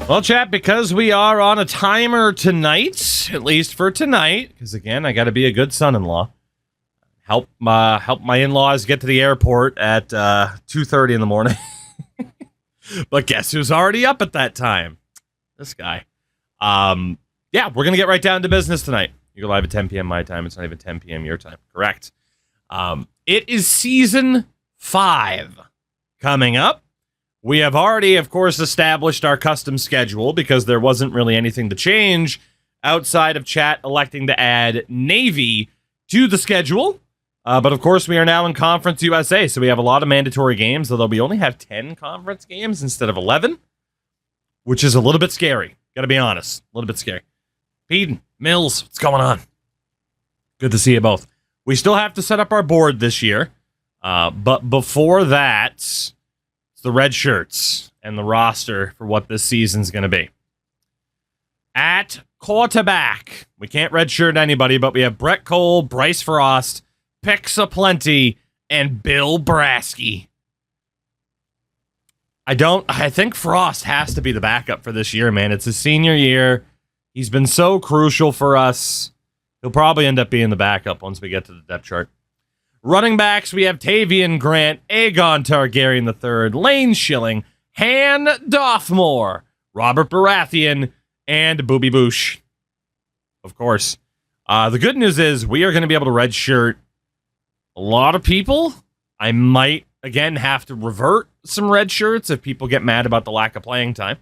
Well, chat, because we are on a timer tonight, at least for tonight, because again, I got to be a good son-in-law. Help my in-laws get to the airport at 2:30 in the morning. But guess who's already up at that time? This guy. Yeah, we're gonna get right down to business tonight. You go live at 10 p.m. my time. It's not even 10 p.m. your time. Correct. It is season 5 coming up. We have already, of course, established our custom schedule because there wasn't really anything to change outside of chat electing to add Navy to the schedule. But, of course, we are now in Conference USA, so we have a lot of mandatory games, although we only have 10 conference games instead of 11, which is a little bit scary. Got to be honest. A little bit scary. Peden, Mills, what's going on? Good to see you both. We still have to set up our board this year, but before that, the red shirts and the roster for what this season's going to be. At quarterback, we can't redshirt anybody, but we have Brett Cole, Bryce Frost, Picks aplenty, and Bill Brasky. I think Frost has to be the backup for this year, man. It's his senior year. He's been so crucial for us. He'll probably end up being the backup once we get to the depth chart. Running backs, we have Tavian Grant, Aegon Targaryen III, Lane Schilling, Han Doffmore, Robert Baratheon, and Booby Boosh. Of course. The good news is we are going to be able to redshirt a lot of people. I might, again, have to revert some red shirts if people get mad about the lack of playing time.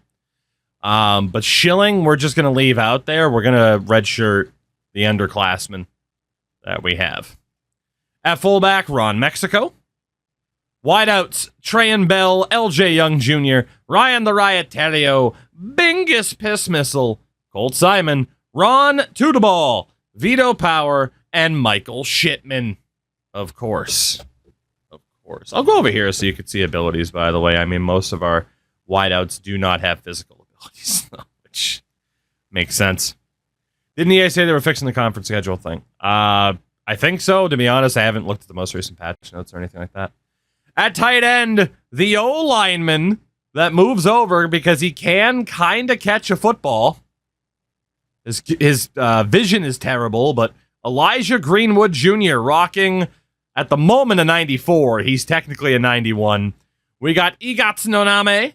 But Schilling, we're just going to leave out there. We're going to redshirt the underclassmen that we have. At fullback, Ron Mexico. Wideouts, Trayan Bell, LJ Young Jr., Ryan the Riot Terrio, Bingus Piss Missile, Colt Simon, Ron Tudaball, Vito Power, and Michael Shitman. Of course. Of course. I'll go over here so you can see abilities, by the way. I mean, most of our wideouts do not have physical abilities, which makes sense. Didn't EA say they were fixing the conference schedule thing? I think so. To be honest, I haven't looked at the most recent patch notes or anything like that. At tight end, the O-lineman that moves over because he can kind of catch a football. His vision is terrible, but Elijah Greenwood Jr. rocking, at the moment, a 94. He's technically a 91. We got Egots Noname,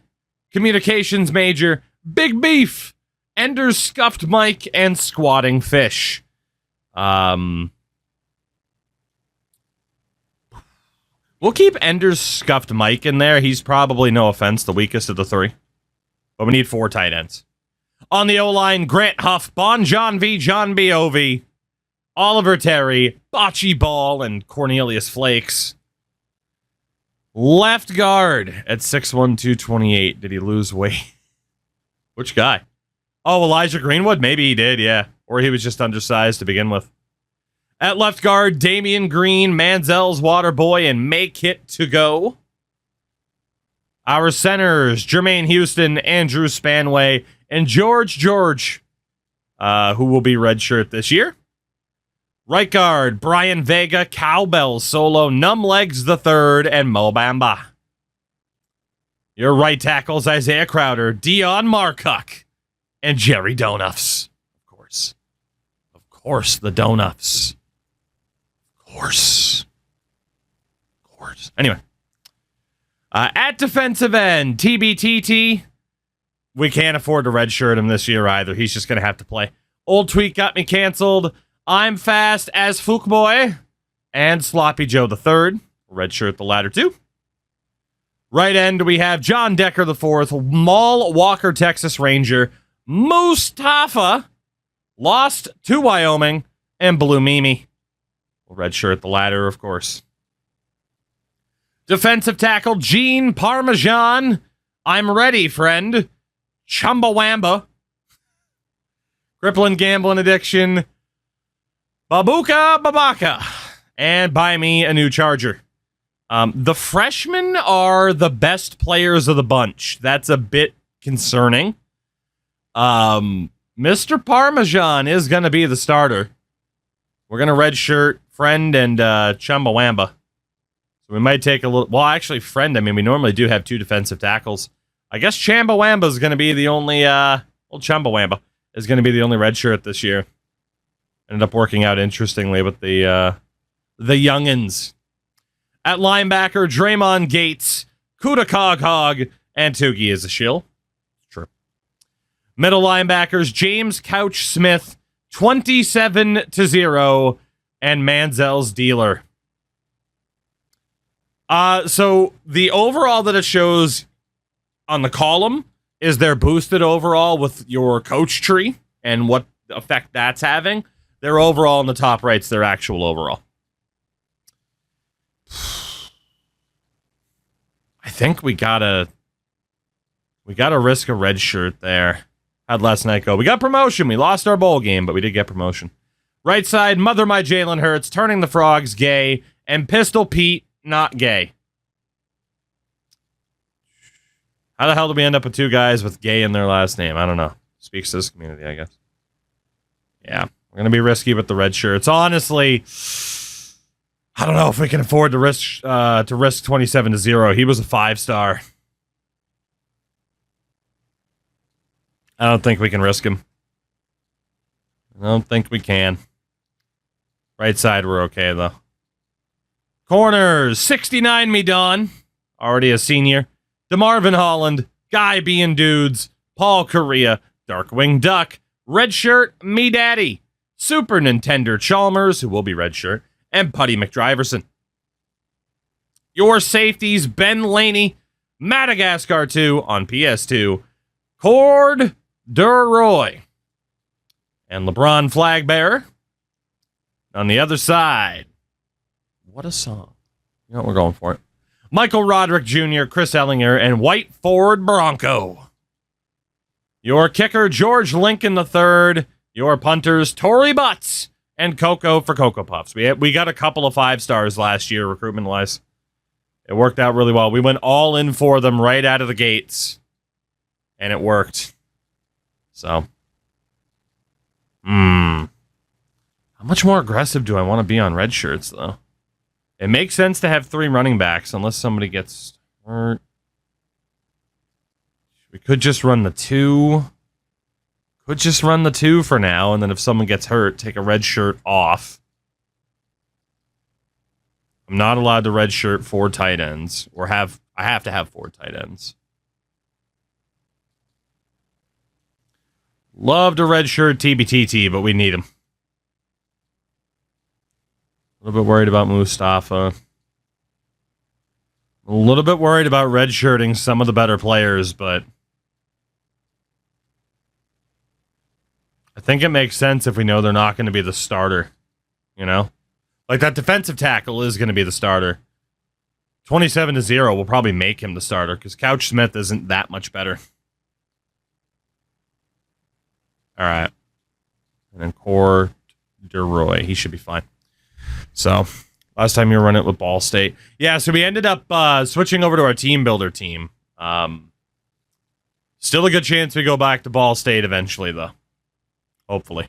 communications major, Big Beef, Ender's Scuffed Mike, and Squatting Fish. We'll keep Ender's Scuffed Mike in there. He's probably, no offense, the weakest of the 3. But we need 4 tight ends. On the O-line, Grant Huff, Bon John V, John B.O.V., Oliver Terry, Bocce Ball, and Cornelius Flakes. Left guard at 6'1", 228. Did he lose weight? Which guy? Oh, Elijah Greenwood? Maybe he did, yeah. Or he was just undersized to begin with. At left guard, Damian Green, Manziel's Waterboy, and Make It To Go. Our centers, Jermaine Houston, Andrew Spanway, and George, who will be redshirt this year. Right guard, Brian Vega, Cowbell Solo, Numblegs III, and Mo Bamba. Your right tackles, Isaiah Crowder, Dion Marcock, and Jerry Donuffs. Of course. Of course, the Donuffs. Of course. Anyway. At defensive end, TBTT. We can't afford to redshirt him this year either. He's just going to have to play. Old Tweet got me canceled. I'm fast as Fookboy. And Sloppy Joe III. Redshirt the latter two. Right end, we have John Decker IV, Maul Walker, Texas Ranger, Mustafa, lost to Wyoming, and Blue Mimi. Redshirt the latter, of course. Defensive tackle, Gene Parmesan. I'm ready, friend. Chumbawamba. Crippling Gambling Addiction. Babuka Babaka. And buy me a new charger. The freshmen are the best players of the bunch. That's a bit concerning. Mr. Parmesan is going to be the starter. We're going to redshirt Friend and Chumbawamba. So we might take a little... Well, actually, Friend, I mean, we normally do have 2 defensive tackles. I guess Chamba is going to be the only, old Chumbawamba is going to be the only red shirt this year. Ended up working out interestingly with the youngins. At linebacker, Draymond Gates, Kuda Hog, and Tougie is a shill. True. Middle linebackers, James Couch Smith, 27-0, and Manziel's dealer. So the overall that it shows on the column is their boosted overall with your coach tree and what effect that's having. Their overall in the top right's their actual overall. I think we gotta risk a red shirt there. How'd last night go? We got promotion. We lost our bowl game, but we did get promotion. Right side, Mother My Jalen Hurts, Turning the Frogs gay, and Pistol Pete not gay. How the hell did we end up with two guys with gay in their last name? I don't know. Speaks to this community, I guess. Yeah, we're gonna be risky with the red shirts. Honestly, I don't know if we can afford to risk 27-0. He was a 5-star. I don't think we can risk him. I don't think we can. Right side, we're okay, though. Corners, 69 me Don. Already a senior. DeMarvin Holland, Guy being dudes, Paul Correa, Darkwing Duck, Red Shirt, me daddy, Super Nintendo Chalmers, who will be red shirt, and Putty McDriverson. Your safeties, Ben Laney, Madagascar 2 on PS2, Cord Duroy, and LeBron Flagbearer. On the other side, what a song. You know what, we're going for it. Michael Roderick Jr., Chris Ellinger, and White Ford Bronco. Your kicker, George Lincoln III. Your punters, Tory Butts and Coco for Cocoa Puffs. We got a couple of 5-stars last year, recruitment-wise. It worked out really well. We went all in for them right out of the gates, and it worked. So, how much more aggressive do I want to be on red shirts, though? It makes sense to have 3 running backs unless somebody gets hurt. We could just run the 2. Could just run the 2 for now, and then if someone gets hurt, take a red shirt off. I'm not allowed to red shirt 4 tight ends, or I have to have 4 tight ends. Love to red shirt TBTT, but we need him. A little bit worried about Mustafa. A little bit worried about redshirting some of the better players, but I think it makes sense if we know they're not going to be the starter. You know? Like that defensive tackle is going to be the starter. 27-0 will probably make him the starter because Couch Smith isn't that much better. All right. And then Cord Duroy. He should be fine. So, last time you were running it with Ball State. Yeah, so we ended up switching over to our TeamBuilder team. Still a good chance we go back to Ball State eventually, though. Hopefully.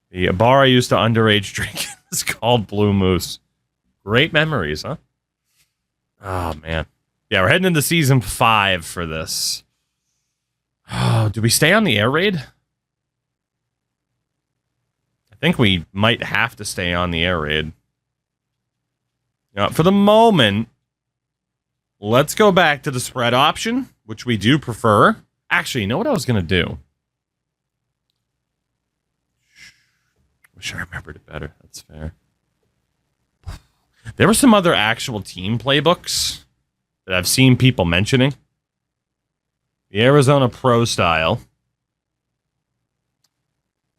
The bar I used to underage drink is called Blue Moose. Great memories, huh? Oh, man. Yeah, we're heading into Season 5 for this. Oh, do we stay on the air raid? I think we might have to stay on the air raid. For the moment, let's go back to the spread option, which we do prefer. Actually, you know what I was going to do? Wish I remembered it better. That's fair. There were some other actual team playbooks that I've seen people mentioning. The Arizona Pro style.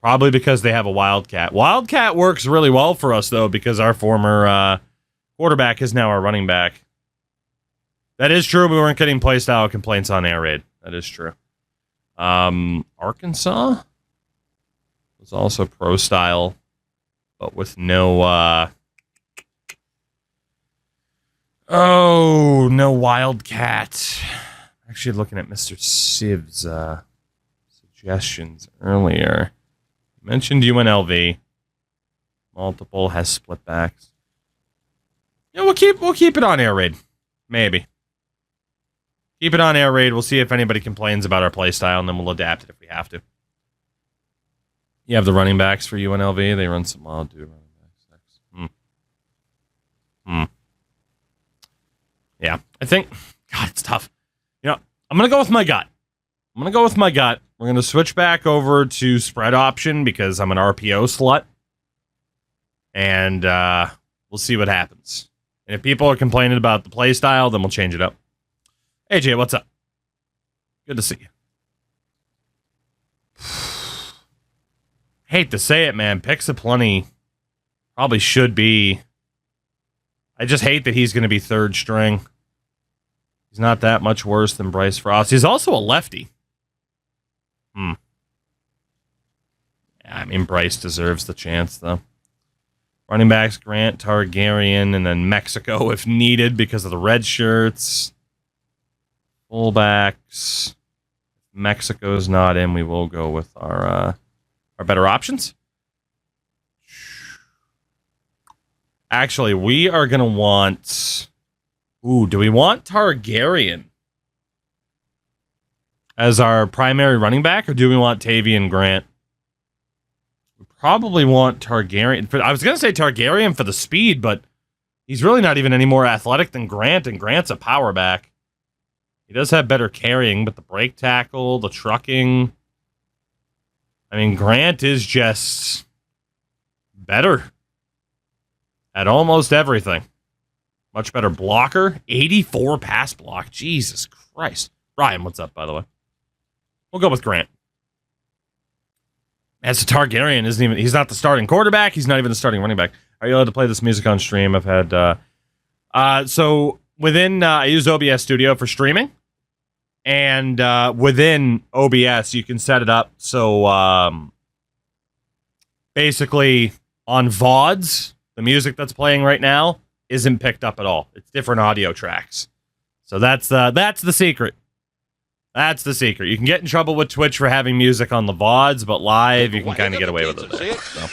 Probably because they have a Wildcat. Wildcat works really well for us, though, because our former quarterback is now our running back. That is true. We weren't getting play style complaints on air raid. That is true. Arkansas was also pro style, but with no no Wildcat. Actually looking at Mr. Siv's suggestions earlier. Mentioned UNLV. Multiple has split backs. Yeah, we'll keep it on air raid. Maybe. Keep it on air raid. We'll see if anybody complains about our play style, and then we'll adapt it if we have to. You have the running backs for UNLV. They run some wild dude running backs. Yeah, I think... God, it's tough. You know, I'm going to go with my gut. We're going to switch back over to spread option because I'm an RPO slut. And we'll see what happens. And if people are complaining about the play style, then we'll change it up. Hey, Jay, what's up? Good to see you. Hate to say it, man. Picks aplenty probably should be. I just hate that he's going to be third string. He's not that much worse than Bryce Frost. He's also a lefty. Yeah, I mean, Bryce deserves the chance, though. Running backs, Grant, Targaryen, and then Mexico if needed because of the red shirts. Fullbacks. If Mexico's not in, we will go with our better options. Actually, we are going to want... Ooh, do we want Targaryen as our primary running back, or do we want Tavian Grant? We probably want Targaryen. I was going to say Targaryen for the speed, but he's really not even any more athletic than Grant, and Grant's a power back. He does have better carrying, but the break tackle, the trucking... I mean, Grant is just better at almost everything. Much better blocker. 84 pass block. Jesus Christ. Ryan, what's up, by the way? We'll go with Grant. As to Targaryen, he's not the starting quarterback. He's not even the starting running back. Are you allowed to play this music on stream? I've had... so within... I use OBS Studio for streaming. And within OBS, you can set it up so basically on VODs, the music that's playing right now isn't picked up at all. It's different audio tracks. So that's the secret. That's the secret. You can get in trouble with Twitch for having music on the VODs, but live, you can kind of get away with it there. So.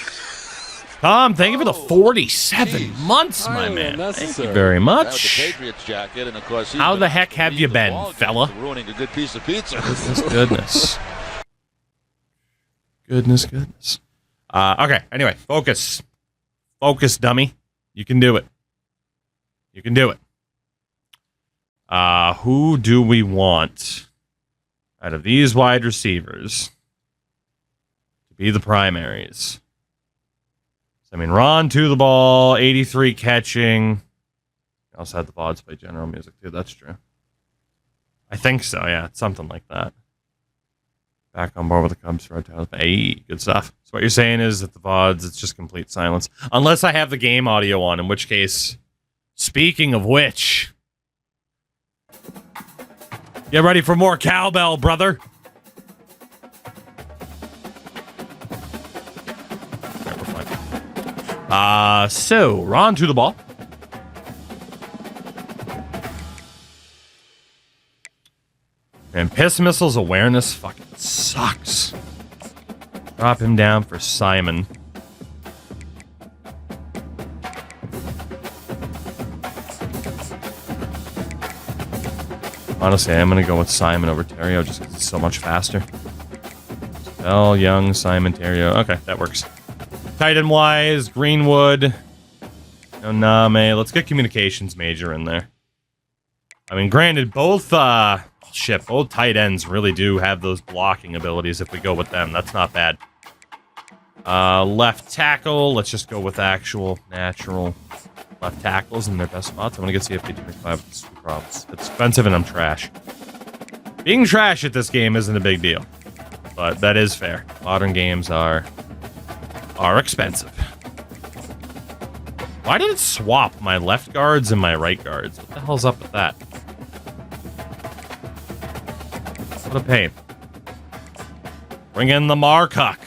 Tom, thank you for the 47 months, my man. Thank you very much. How the heck have you been, fella? Ruining a good piece of pizza. Goodness. Goodness. Okay, anyway, focus. Focus, dummy. You can do it. Who do we want out of these wide receivers to be the primaries? I mean, Ron to the ball, 83 catching. I also had the VODs play general music, too. That's true. I think so, yeah. It's something like that. Back on board with the Cubs for our Hey, good stuff. So what you're saying is that the VODs, it's just complete silence. Unless I have the game audio on, in which case, speaking of which, get ready for more cowbell, brother. So, Ron to the ball. And Piss Missile's awareness fucking sucks. Drop him down for Simon. Honestly, I'm going to go with Simon over Terrio just because it's so much faster. Bell, Young, Simon, Terrio. Okay, that works. Tight end wise, Greenwood, Oname. Let's get communications major in there. I mean, granted, both tight ends really do have those blocking abilities if we go with them. That's not bad. Left tackle. Let's just go with actual, natural left tackles in their best spots. I'm going to get CFB 25 with two problems. It's expensive and I'm trash. Being trash at this game isn't a big deal, but that is fair. Modern games are expensive. Why did it swap my left guards and my right guards? What the hell's up with that? What a pain. Bring in the Markuck.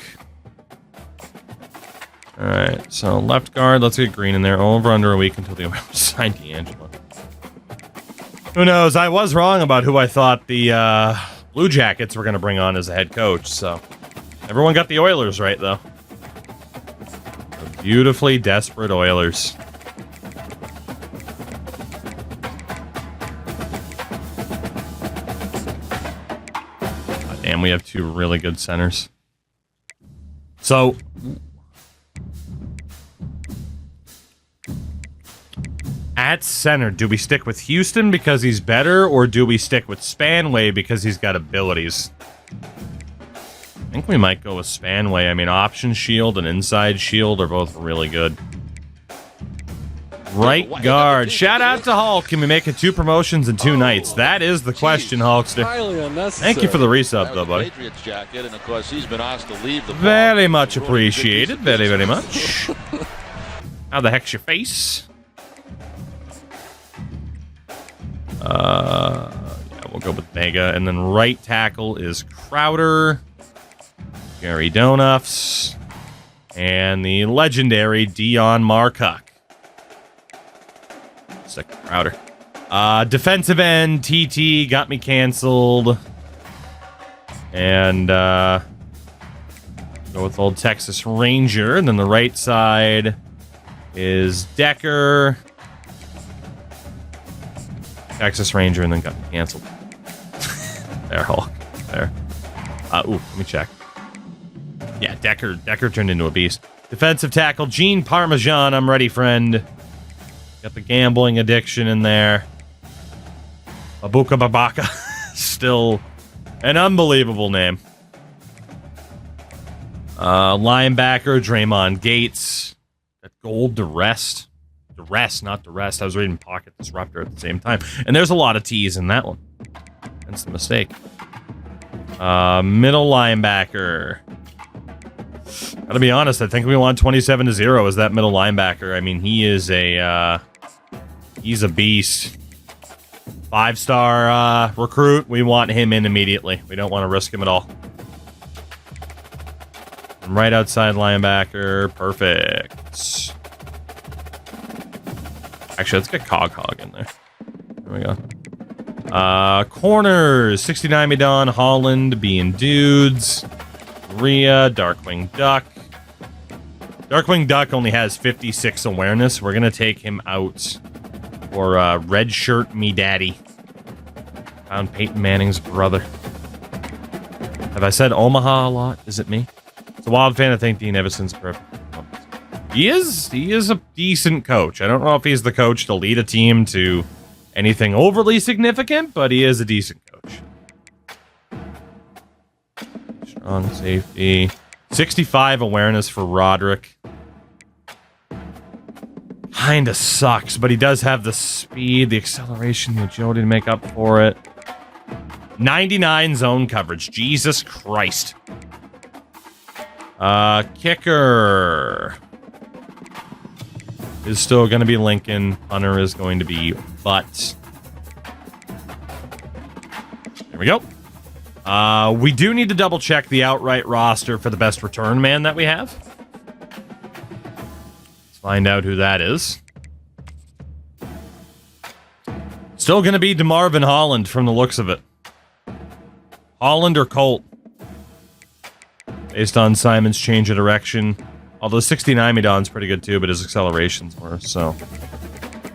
Alright, so left guard, let's get Green in there. Over under a week until the Oilers sign D'Angelo. Who knows? I was wrong about who I thought the Blue Jackets were going to bring on as a head coach, so everyone got the Oilers right, though. The beautifully desperate Oilers. And we have two really good centers. So, at center, do we stick with Houston because he's better, or do we stick with Spanway because he's got abilities? I think we might go with Spanway. I mean, option shield and inside shield are both really good. Right guard. Shout out to Hulk. Can we make it 2 promotions in 2 nights? That is the question, Hulkster. Thank you for the resub, though, buddy. Very much appreciated. Very, very much. How the heck's your face? Yeah, we'll go with Mega. And then right tackle is Crowder, Gary Donuffs, and the legendary Dion Marcock. Sick Crowder. Defensive end, TT got me canceled. And go with old Texas Ranger. And then the right side is Decker, Texas Ranger, and then got me canceled. There, Hulk. There. Ooh, let me check. Yeah, Decker turned into a beast. Defensive tackle, Gene Parmesan. I'm ready, friend. Got the gambling addiction in there. Babuka Babaka. Still an unbelievable name. Linebacker, Draymond Gates. That gold Duress. Duress, not Duress. I was reading Pocket Disruptor at the same time. And there's a lot of T's in that one. That's the mistake. Middle linebacker. Gotta be honest, I think we want 27-0 as that middle linebacker. I mean, he is he's a beast. 5-star recruit. We want him in immediately. We don't want to risk him at all. And right outside linebacker. Perfect. Actually, let's get Hog in there. There we go. Corners. 69 Midon, Holland, being dudes. Rhea, Darkwing Duck. Darkwing Duck only has 56 awareness. We're going to take him out for Red Shirt Me Daddy. Found Peyton Manning's brother. Have I said Omaha a lot? Is it me? It's a Wild fan. I think Dean Evison's perfect. He is a decent coach. I don't know if he's the coach to lead a team to anything overly significant, but he is a decent coach. Strong safety. 65 awareness for Roderick. Kinda sucks, but he does have the speed, the acceleration, the agility to make up for it. 99 zone coverage. Jesus Christ. Kicker is still going to be Lincoln. Punter is going to be Butt. There we go. We do need to double check the outright roster for the best return man that we have. Let's find out who that is. Still going to be DeMarvin Holland from the looks of it. Holland or Colt? Based on Simon's change of direction. Although 69 Midon's pretty good too, but his acceleration's worse, so.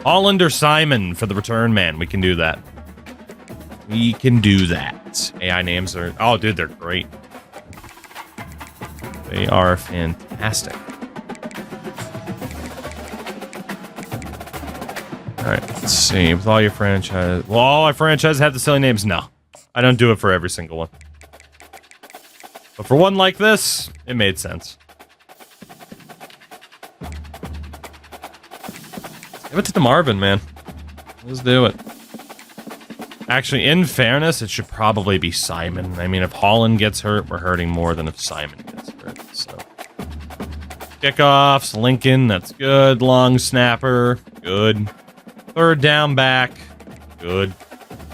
Holland or Simon for the return man. We can do that. We can do that. AI names are... Oh, dude, they're great. They are fantastic. Alright, let's see. With all your franchise... Well, all our franchises have the silly names? No. I don't do it for every single one. But for one like this, it made sense. Give it to DeMarvin, man. Let's do it. Actually, in fairness, it should probably be Simon. I mean, if Holland gets hurt, we're hurting more than if Simon gets hurt, so. Kickoffs, Lincoln, that's good. Long snapper, good. Third down back, good.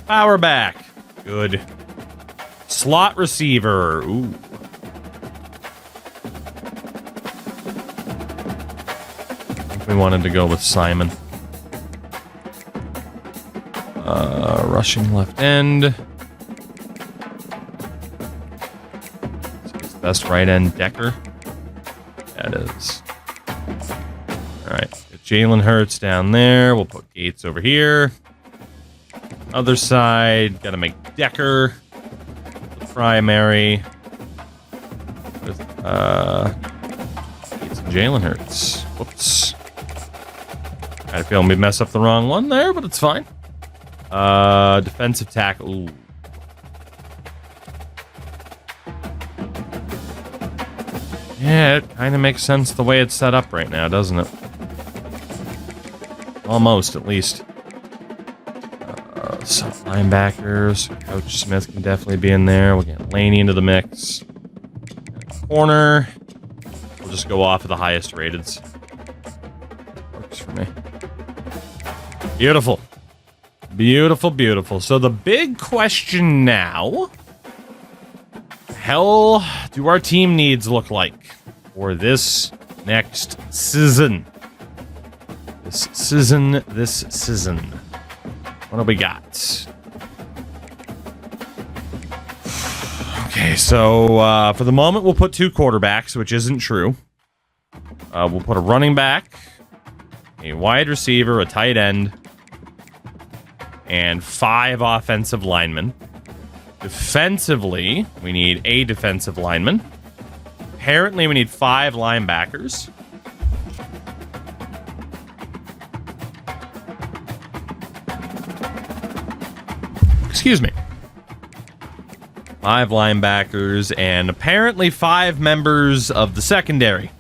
Power back, good. Slot receiver, ooh. I think we wanted to go with Simon. Rushing left end. It's best right end, Decker. That is. Alright, got Jalen Hurts down there. We'll put Gates over here. Other side, gotta make Decker. primary with Jalen Hurts. Whoops. I feel we mess up the wrong one there, but it's fine. Defensive tackle. Ooh. Yeah, it kind of makes sense the way it's set up right now, doesn't it? Almost, at least. Some linebackers. Coach Smith can definitely be in there. We'll get Laney into the mix. Corner. We'll just go off of the highest rateds. Works for me. Beautiful. Beautiful, beautiful. So the big question now, hell do our team needs look like for this next season? This season. What do we got? Okay, so for the moment, we'll put 2 quarterbacks, which isn't true. We'll put a running back, a wide receiver, a tight end, and 5 offensive linemen. Defensively, we need a defensive lineman. Apparently, we need 5 linebackers. Excuse me. 5 linebackers and apparently 5 members of the secondary.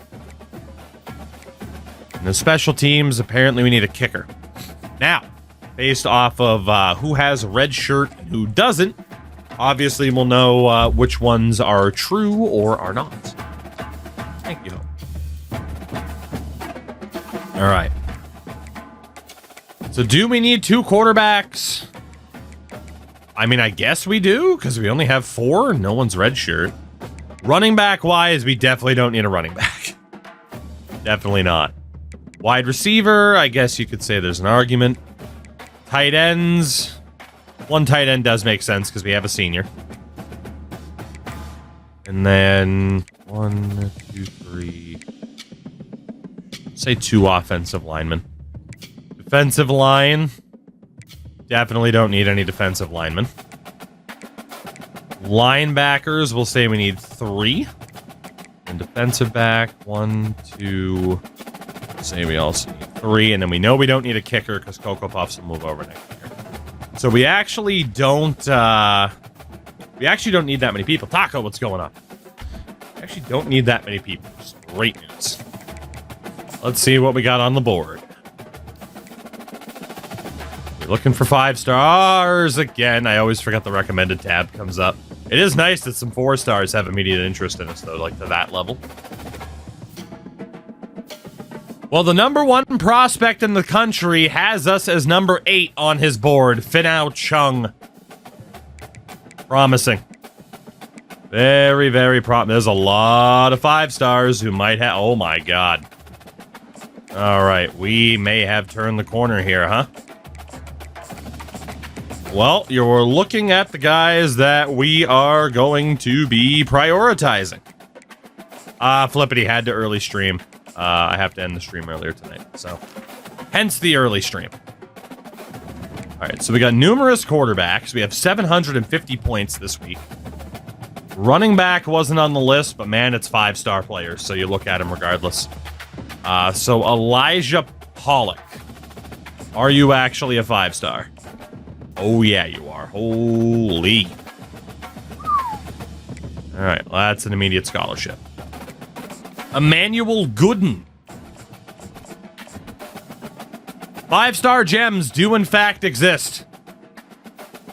And the special teams, apparently we need a kicker. Now, based off of who has a red shirt and who doesn't, obviously we'll know which ones are true or are not. Thank you. All right. So do we need 2 quarterbacks? I mean, I guess we do, because we only have 4. No one's red shirt. Running back wise, we definitely don't need a running back. Definitely not. Wide receiver, I guess you could say there's an argument. Tight ends. 1 tight end does make sense because we have a senior. And then 1, 2, 3. Say 2 offensive linemen. Defensive line. Definitely don't need any defensive linemen. Linebackers, we'll say we need 3. And defensive back, 1, 2. Say we also need 3. And then we know we don't need a kicker because Cocoa Puffs will move over next year. So we actually don't need that many people. Taco, what's going on? We actually don't need that many people. Just great news. Let's see what we got on the board. We're looking for 5 stars again. I always forget the recommended tab comes up. It is nice that some 4 stars have immediate interest in us, though, like to that level. Well, the number 1 prospect in the country has us as number 8 on his board. Finau Chung. Promising. Very, very promising. There's a lot of 5 stars who might have... Oh, my God. All right. We may have turned the corner here, huh? Well, you're looking at the guys that we are going to be prioritizing. Flippity had to early stream. I have to end the stream earlier tonight, so hence the early stream. All right, so we got numerous quarterbacks. We have 750 points this week. Running back wasn't on the list, but man, it's 5-star players, so you look at them regardless. So Elijah Pollock. Are you actually a 5-star? Oh, yeah, you are. Holy. All right, well, that's an immediate scholarship. Emmanuel Gooden. 5-star gems do, in fact, exist.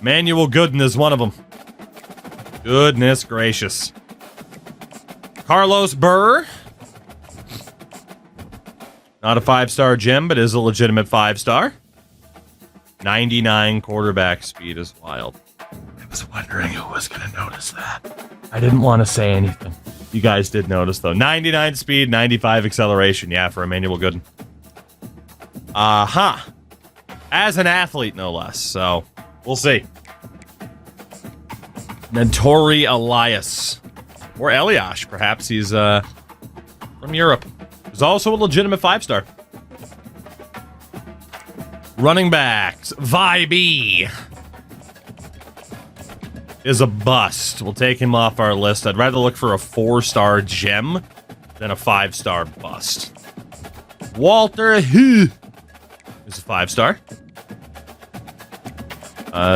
Emmanuel Gooden is one of them. Goodness gracious. Carlos Burr. Not a 5-star gem, but is a legitimate 5-star. 99 quarterback speed is wild. I was wondering who was going to notice that. I didn't want to say anything. You guys did notice, though. 99 speed, 95 acceleration. Yeah, for Emmanuel Gooden. As an athlete, no less. So, we'll see. Nentori Elias. Or Eliash, perhaps. He's from Europe. He's also a legitimate 5-star. Running backs. Vibey. is a bust. We'll take him off our list. I'd rather look for a 4-star gem than a 5-star bust. Walter is a 5-star.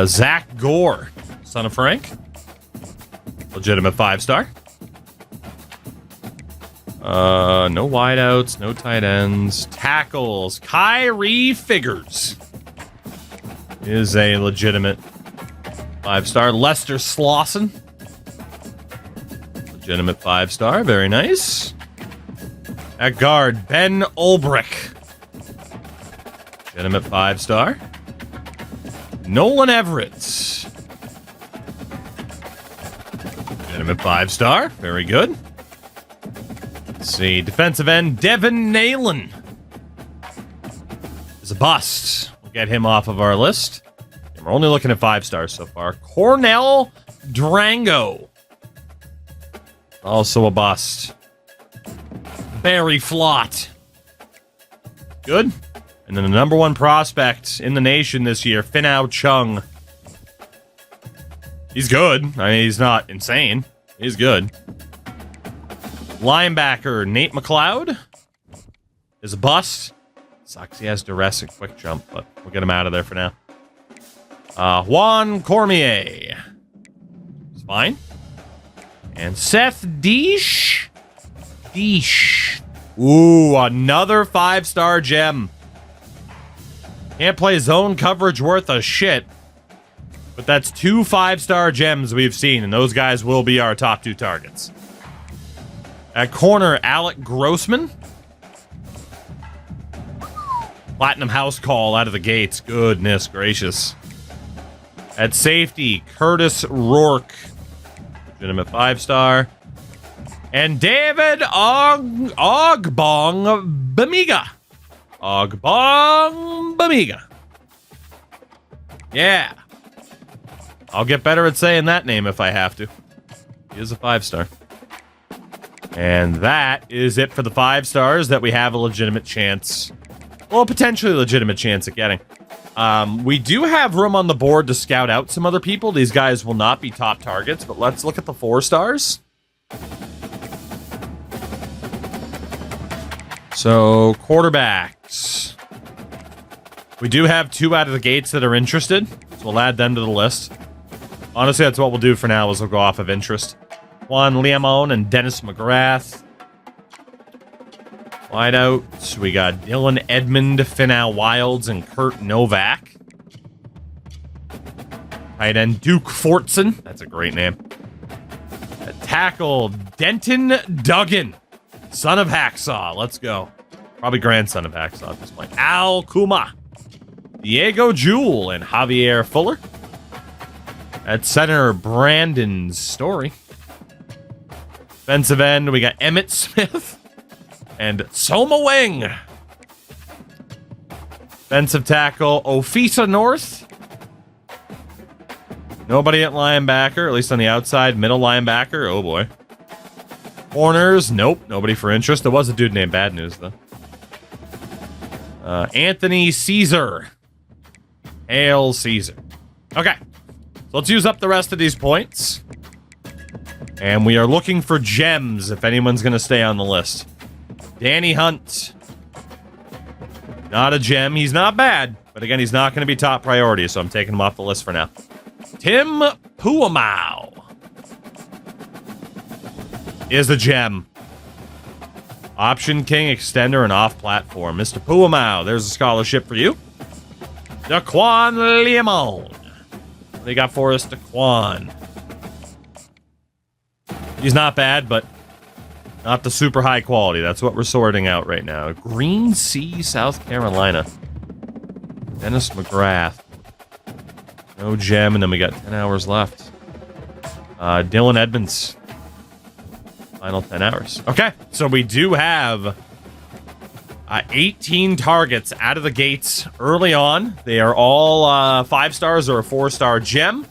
Zach Gore, son of Frank. Legitimate 5-star. No wideouts, no tight ends. Tackles. Kyrie Figures is a legitimate 5-star. Lester Slauson. Legitimate 5-star. Very nice. At guard, Ben Ulbrich. Legitimate 5-star. Nolan Everett. Legitimate 5-star. Very good. Let's see. Defensive end, Devin Nalen is a bust. We'll get him off of our list. And we're only looking at 5-stars so far. Cornell Drango. Also a bust. Barry Flott. Good. And then the number 1 prospect in the nation this year, Finau Chung. He's good. I mean, he's not insane. He's good. Linebacker, Nate McLeod is a bust. Sucks he has duress and quick jump, but we'll get him out of there for now. Juan Cormier is fine. And Seth Deesh. Ooh, another 5-star gem. Can't play zone coverage worth a shit. But that's 2 5-star gems we've seen, and those guys will be our top 2 targets. At corner, Alec Grossman. Platinum house call out of the gates. Goodness gracious. At safety, Curtis Rourke. Legitimate 5-star. And David Ogbong Bamiga. Ogbong Bamiga. Yeah. I'll get better at saying that name if I have to. He is a 5-star. And that is it for the 5-stars that we have a legitimate chance. Well, potentially legitimate chance at getting. We do have room on the board to scout out some other people. These guys will not be top targets, but let's look at the 4-stars. So, quarterbacks. We do have 2 out of the gates that are interested, so we'll add them to the list. Honestly, that's what we'll do for now, is we'll go off of interest. Juan Leamone and Dennis McGrath. Wideouts, we got Dylan Edmond, Finau Wilds, and Kurt Novak. Tight end, Duke Fortson. That's a great name. At tackle, Denton Duggan, son of Hacksaw. Let's go. Probably grandson of Hacksaw at this point. Al Kuma, Diego Jewell, and Javier Fuller. At center, Brandon Story. Defensive end, we got Emmett Smith and Soma Wing. Defensive tackle, Ofisa North. Nobody at linebacker, at least on the outside. Middle linebacker, oh boy. Corners, nope, nobody for interest. There was a dude named Bad News, though. Anthony Caesar. Hail Caesar. Okay, so let's use up the rest of these points. And we are looking for gems if anyone's going to stay on the list. Danny Hunt. Not a gem. He's not bad. But again, he's not going to be top priority, so I'm taking him off the list for now. Tim Puamau is a gem. Option King, Extender, and off-platform. Mr. Puamau, there's a scholarship for you. Daquan Leamone. They got for us Daquan. He's not bad, but not the super high quality. That's what we're sorting out right now. Green Sea, South Carolina. Dennis McGrath. No gem, and then we got 10 hours left. Dylan Edmonds. Final 10 hours. Okay, so we do have 18 targets out of the gates early on. They are all 5-stars or a 4-star gem.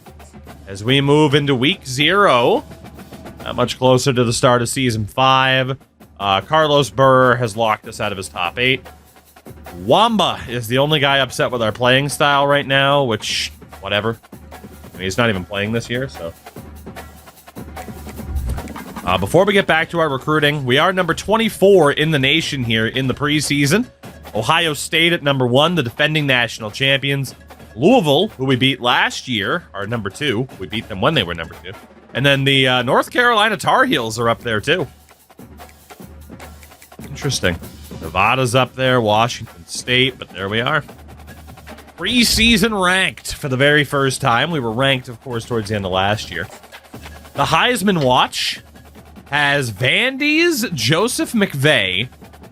As we move into week 0... not much closer to the start of Season 5. Carlos Burr has locked us out of his top 8. Wamba is the only guy upset with our playing style right now, which, whatever. mean, he's not even playing this year, so. Before we get back to our recruiting, we are number 24 in the nation here in the preseason. Ohio State at number 1, the defending national champions. Louisville, who we beat last year, are number 2. We beat them when they were number 2. And then the North Carolina Tar Heels are up there, too. Interesting. Nevada's up there, Washington State, but there we are. Preseason ranked for the very first time. We were ranked, of course, towards the end of last year. The Heisman Watch has Vandy's Joseph McVay,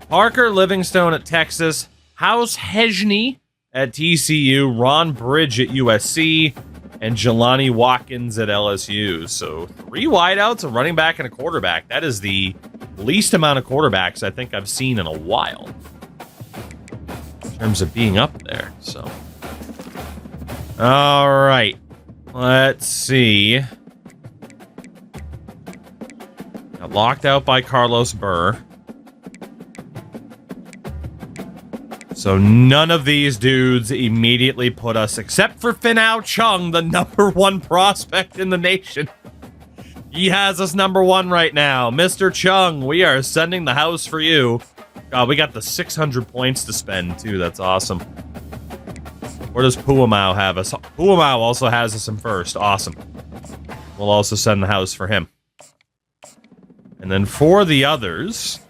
Parker Livingstone at Texas, House Hejny at TCU, Ron Bridge at USC, and Jelani Watkins at LSU. So 3 wideouts, a running back, and a quarterback. That is the least amount of quarterbacks I think I've seen in a while in terms of being up there. So, all right, let's see. Got locked out by Carlos Burr. So none of these dudes immediately put us, except for Finau Chung, the number 1 prospect in the nation. He has us number 1 right now. Mr. Chung, we are sending the house for you. God, we got the 600 points to spend, too. That's awesome. Where does Puamau have us? Puamau also has us in first. Awesome. We'll also send the house for him. And then for the others,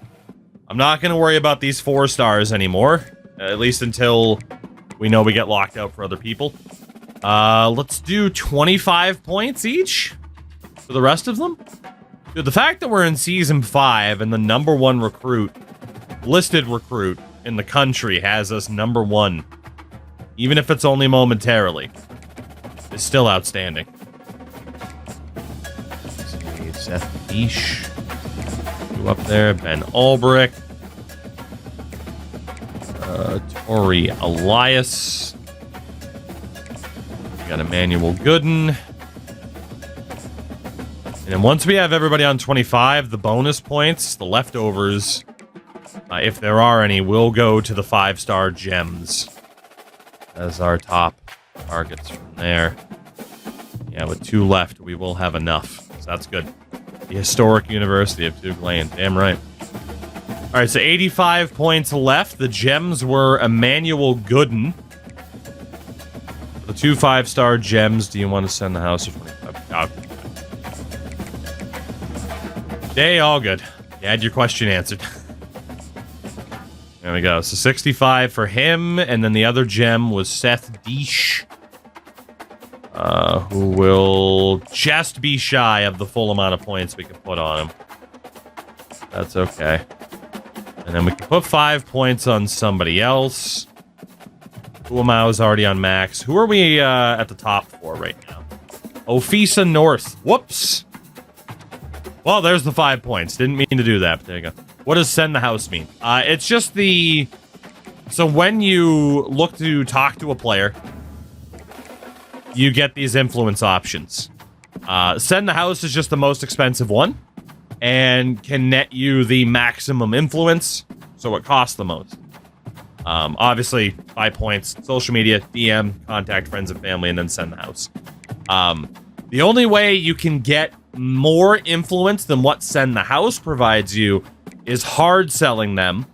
I'm not going to worry about these 4 stars anymore. At least until we know we get locked out for other people. Let's do 25 points each for the rest of them. Dude, the fact that we're in Season 5 and the number 1 recruit, listed recruit in the country has us number 1, even if it's only momentarily, is still outstanding. Seth Beesh. Up there, Ben Ulbrich, Tori Elias. We got Emmanuel Gooden. And then once we have everybody on 25, the bonus points, the leftovers, if there are any, will go to the 5-star gems as our top targets from there. Yeah, with 2 left, we will have enough. So that's good. The historic University of TOUGLANE. Damn right. All right, so 85 points left. The gems were Emmanuel Gooden. The 2 5-star gems. Do you want to send the house of 25? Okay, all good. You had your question answered. There we go. So 65 for him, and then the other gem was Seth Deesh. Who will just be shy of the full amount of points we can put on him. That's okay. And then we can put 5 points on somebody else. Puamau is already on max. Who are we at the top for right now? Ofisa North. Whoops. Well, there's the 5 points. Didn't mean to do that, but there you go. What does send the house mean? It's just the... So when you look to talk to a player, you get these influence options. Send the house is just the most expensive one and can net you the maximum influence, so it costs the most. Obviously, 5 points, social media, DM, contact friends and family, and then send the house. The only way you can get more influence than what send the house provides you is hard selling them,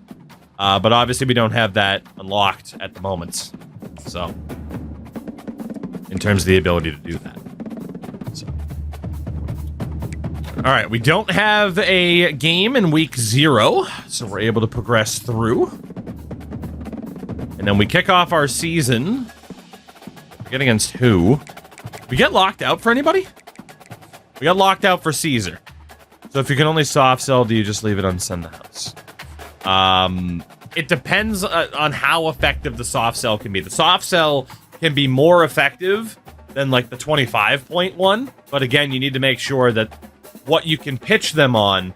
but obviously we don't have that unlocked at the moment. So... in terms of the ability to do that. So. All right, we don't have a game in week 0, so we're able to progress through. And then we kick off our season. Get against who? We get locked out for anybody? We got locked out for Caesar. So if you can only soft sell, do you just leave it on send the house? It depends on how effective the soft sell can be. The soft sell can be more effective than like the 25-point one. But again, you need to make sure that what you can pitch them on,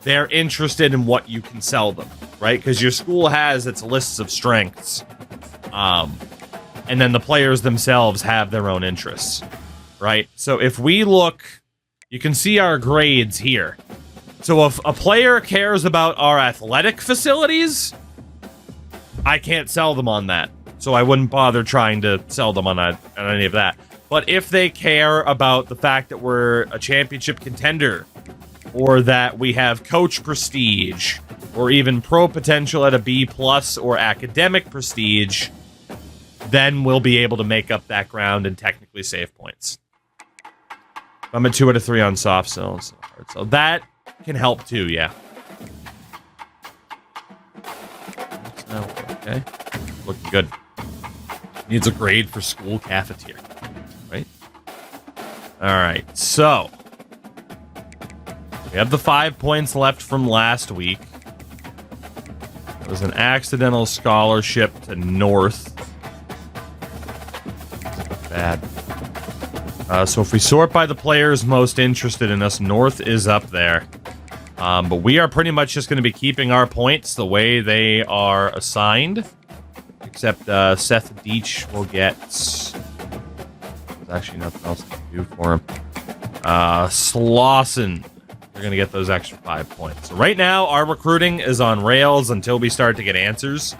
they're interested in what you can sell them, right? Because your school has its lists of strengths. And then the players themselves have their own interests, right? So if we look, you can see our grades here. So if a player cares about our athletic facilities, I can't sell them on that. So I wouldn't bother trying to sell them on any of that. But if they care about the fact that we're a championship contender, or that we have coach prestige, or even pro potential at a B+ or academic prestige, then we'll be able to make up that ground and technically save points. I'm at 2 out of 3 on soft zones. So that can help too, yeah. Okay. Looking good. Needs a grade for school cafeteria. Right? Alright, so we have the 5 points left from last week. It was an accidental scholarship to North. Bad. So if we sort by the players most interested in us, North is up there. But we are pretty much just going to be keeping our points the way they are assigned. Except Seth Deach will get... There's actually nothing else to do for him. Slauson. They're going to get those extra 5 points. So right now, our recruiting is on rails until we start to get answers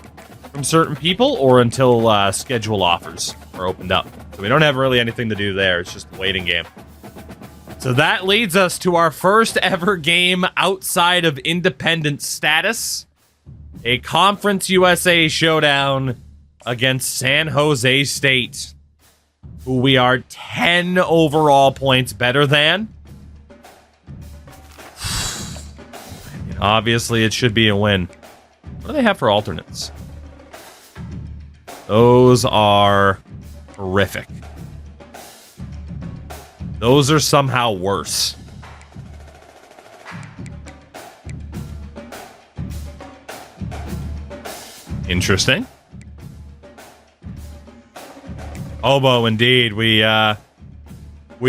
from certain people or until schedule offers are opened up. So we don't have really anything to do there. It's just a waiting game. So that leads us to our first ever game outside of independent status. A Conference USA showdown against San Jose State, who we are 10 overall points better than. Obviously, it should be a win. What do they have for alternates? Those are horrific. Those are somehow worse. Interesting. Oboe, indeed. We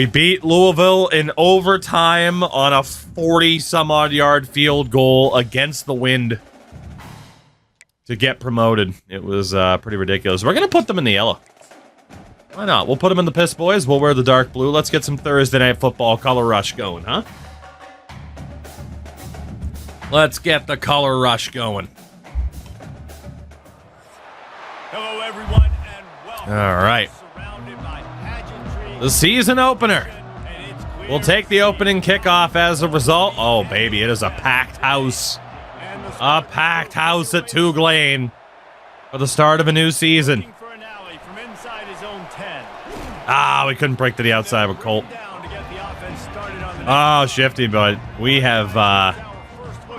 beat Louisville in overtime on a 40-some-odd yard field goal against the wind to get promoted. It was pretty ridiculous. We're going to put them in the yellow. Why not? We'll put them in the Piss Boys. We'll wear the dark blue. Let's get some Thursday Night Football color rush going, huh? Let's get the color rush going. Hello, everyone, and welcome. All right. The season opener. We'll take the opening kickoff as a result. Oh, baby, it is a packed house. A packed house at TOUGLANE for the start of a new season. Ah, we couldn't break to the outside with Colt. Oh, shifty, but we have,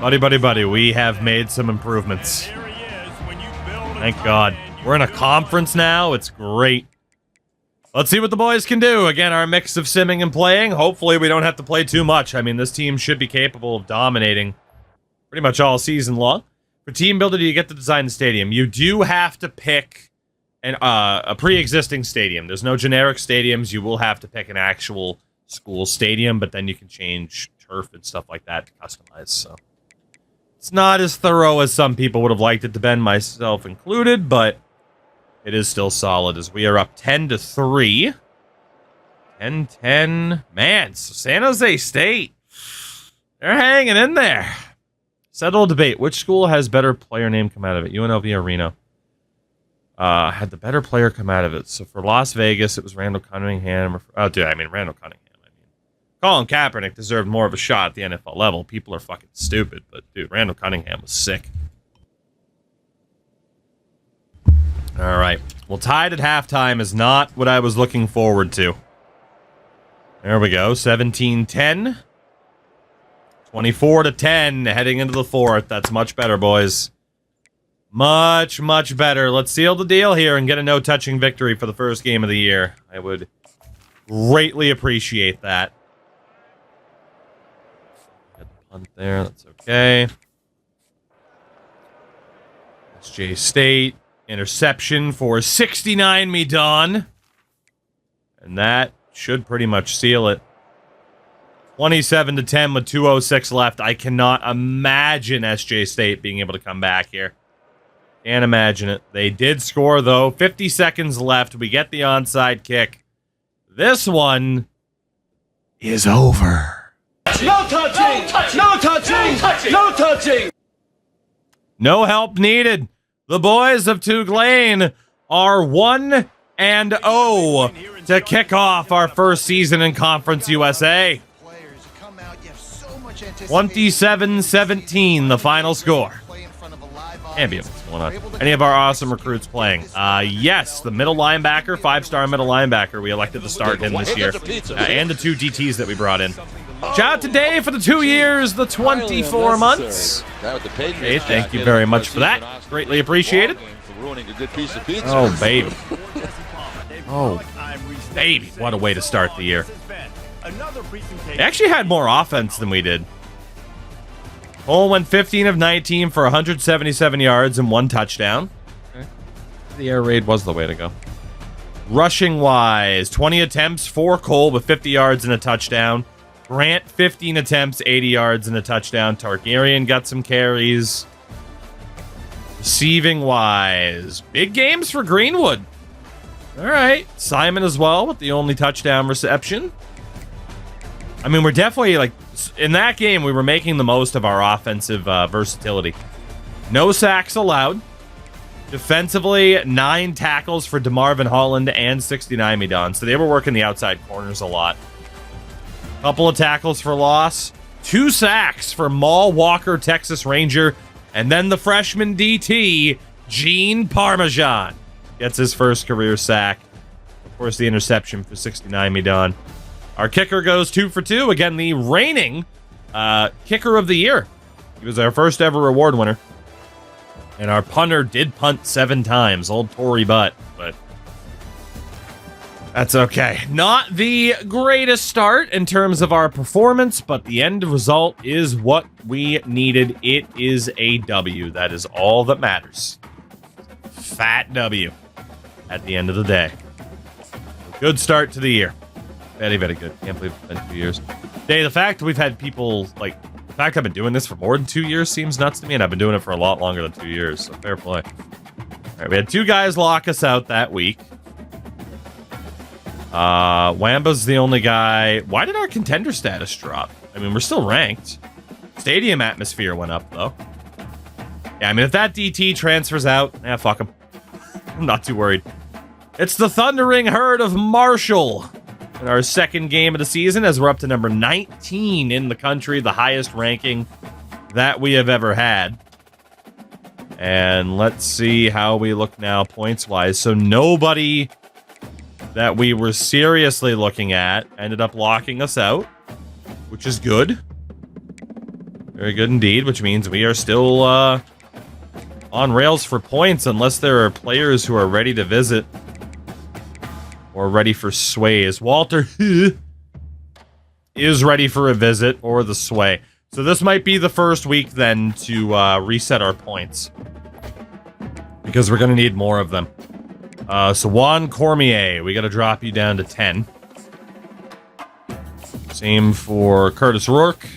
buddy, we have made some improvements. Thank God. We're in a conference now. It's great. Let's see what the boys can do. Again, our mix of simming and playing. Hopefully, we don't have to play too much. I mean, this team should be capable of dominating pretty much all season long. For TeamBuilder, you get to design the stadium. You do have to pick a pre-existing stadium. There's no generic stadiums. You will have to pick an actual school stadium, but then you can change turf and stuff like that to customize. So it's not as thorough as some people would have liked it to be, myself included, but it is still solid as we are up 10-3. 10-10. Man, so San Jose State, they're hanging in there. Settle debate. Which school has better player name come out of it? UNLV or Reno? Had the better player come out of it. So for Las Vegas, it was Randall Cunningham. Randall Cunningham. Colin Kaepernick deserved more of a shot at the NFL level. People are fucking stupid, but dude, Randall Cunningham was sick. All right. Well, tied at halftime is not what I was looking forward to. There we go. 17-10. 24-10 heading into the fourth. That's much better, boys. Much, much better. Let's seal the deal here and get a no-touching victory for the first game of the year. I would greatly appreciate that. Get the punt there. That's okay. SJ State. Interception for 69, me Don. And that should pretty much seal it. 27-10 with 2:06 left. I cannot imagine SJ State being able to come back here. Can't imagine it. They did score, though. 50 seconds left. We get the onside kick. This one is over. No touching! No touching! No touching! No help needed. The boys of TOUGLANE are 1-0 to kick off our first season in Conference USA. 27-17, the final score. Ambient, what's going on? Any of our awesome recruits playing? Yes, the middle linebacker, 5-star middle linebacker. We elected to start him this year. And the 2 DTs that we brought in. Shout out to Dave for the 2 years, the 24 months. Hey, thank you very much for that. Greatly appreciated. Oh, baby. Oh, baby. What a way to start the year. They actually had more offense than we did. Cole went 15 of 19 for 177 yards and 1 touchdown. Okay. The air raid was the way to go. Rushing wise, 20 attempts for Cole with 50 yards and a touchdown. Grant, 15 attempts, 80 yards and a touchdown. Targaryen got some carries. Receiving wise, big games for Greenwood. All right. Simon as well with the only touchdown reception. I mean, we're definitely, like, in that game, we were making the most of our offensive versatility. No sacks allowed. Defensively, 9 tackles for DeMarvin Holland and 69 Midon. So they were working the outside corners a lot. Couple of tackles for loss. 2 sacks for Maul Walker, Texas Ranger. And then the freshman DT, Gene Parmesan, gets his first career sack. Of course, the interception for 69 Midon. Our kicker goes 2 for 2. Again, the reigning kicker of the year. He was our first ever award winner. And our punter did punt 7 times. Old Tory Butt. But that's okay. Not the greatest start in terms of our performance, but the end result is what we needed. It is a W. That is all that matters. Fat W at the end of the day. Good start to the year. Very, very good. Can't believe it's been 2 years. Dave, the fact we've had people, like, the fact I've been doing this for more than 2 years seems nuts to me, and I've been doing it for a lot longer than 2 years, so fair play. All right, we had 2 guys lock us out that week. Wamba's the only guy. Why did our contender status drop? I mean, we're still ranked. Stadium atmosphere went up, though. Yeah, I mean, if that DT transfers out, fuck him. I'm not too worried. It's the Thundering Herd of Marshall. In our second game of the season, as we're up to number 19 in the country, the highest ranking that we have ever had. And let's see how we look now points-wise. So nobody that we were seriously looking at ended up locking us out, which is good. Very good indeed, which means we are still on rails for points unless there are players who are ready to visit. Or ready for sways. Walter is ready for a visit or the sway. So this might be the first week then to reset our points. Because we're going to need more of them. So Juan Cormier, we got to drop you down to 10. Same for Curtis Rourke.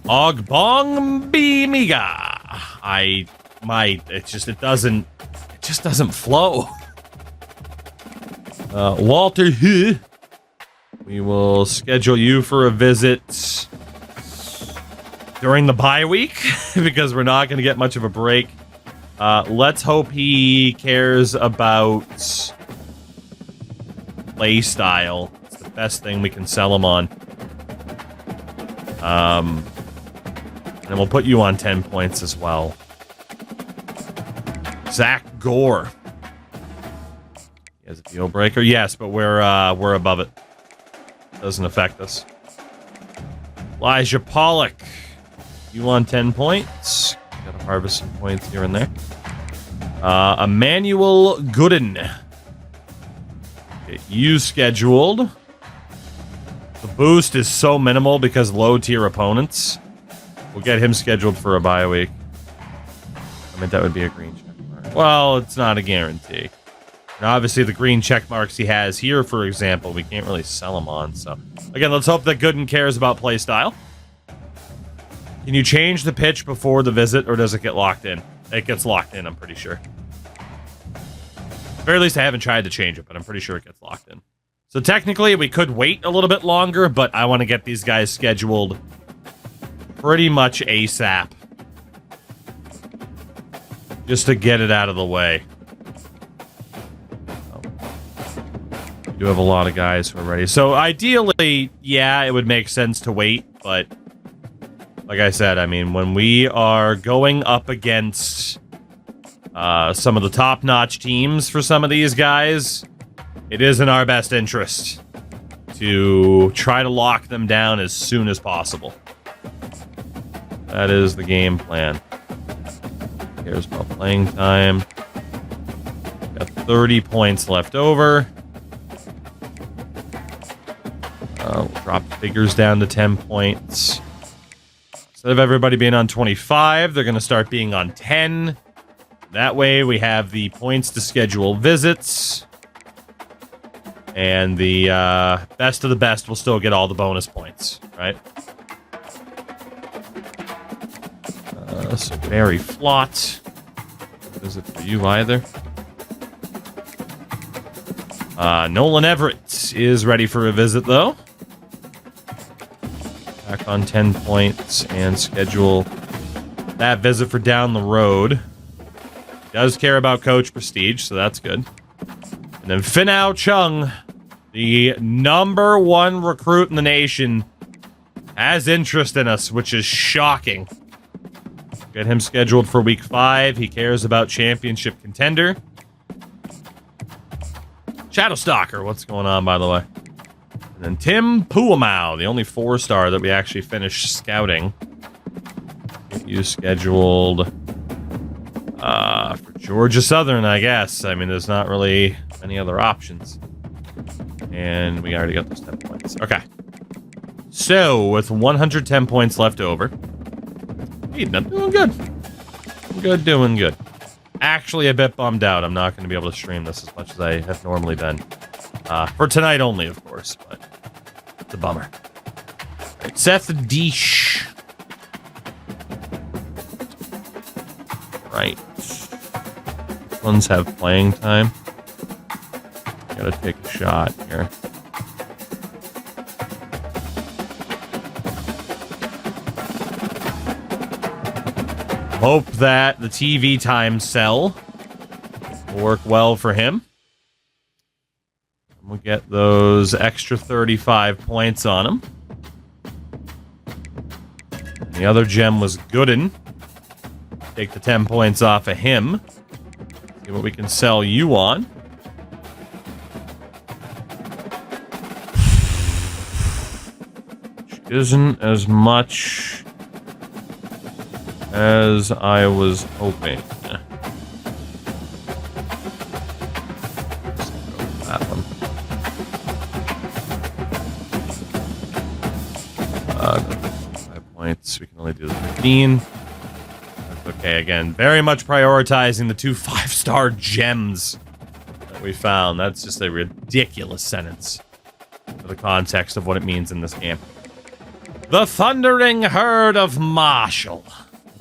Ogbong Bimiga. It just doesn't flow. Walter, we will schedule you for a visit during the bye week because we're not going to get much of a break. Let's hope he cares about play style. It's the best thing we can sell him on. And we'll put you on 10 points as well. Zach Gore. He has a deal breaker. Yes, but we're above it. Doesn't affect us. Elijah Pollock. You on 10 points. Gotta harvest some points here and there. Emmanuel Gooden. Get you scheduled. The boost is so minimal because low tier opponents. We'll get him scheduled for a bye week. I mean, that would be a green check mark. Well, it's not a guarantee. And obviously, the green check marks he has here, for example, we can't really sell them on. So, again, let's hope that Gooden cares about play style. Can you change the pitch before the visit, or does it get locked in? It gets locked in, I'm pretty sure. At the very least, I haven't tried to change it, but I'm pretty sure it gets locked in. So technically, we could wait a little bit longer, but I want to get these guys scheduled pretty much ASAP. Just to get it out of the way. do have a lot of guys who are ready. So ideally, yeah, it would make sense to wait, but like I said, I mean, when we are going up against some of the top-notch teams for some of these guys, it is in our best interest to try to lock them down as soon as possible. That is the game plan. Here's about playing time. Got 30 points left over. We'll drop the figures down to 10 points. Instead of everybody being on 25, they're going to start being on 10. That way we have the points to schedule visits. And the best of the best will still get all the bonus points, right? So very flot. Is it for you either? Nolan Everett is ready for a visit, though. Back on 10 points and schedule that visit for down the road. Does care about coach prestige, so that's good. And then Finau Chung, the #1 recruit in the nation, has interest in us, which is shocking. Get him scheduled for week 5. He cares about championship contender. Shadowstalker, what's going on, by the way? And then Tim Puamau, the only 4-star that we actually finished scouting. Get you scheduled for Georgia Southern, I guess. I mean, there's not really any other options. And we already got those 10 points. Okay. So, with 110 points left over, I'm doing good. Doing good. Actually, a bit bummed out. I'm not going to be able to stream this as much as I have normally been. For tonight only, of course, but it's a bummer. All right, Seth Deesh. Right. Which ones have playing time? Gotta take a shot here. Hope that the TV time sell will work well for him. We'll get those extra 35 points on him. And the other gem was Gooden. Take the 10 points off of him. See what we can sell you on. Which isn't as much as I was hoping. That one. 5 points. We can only do the 15. That's okay. Again, very much prioritizing the 2 5-star gems that we found. That's just a ridiculous sentence for the context of what it means in this game. The Thundering Herd of Marshall.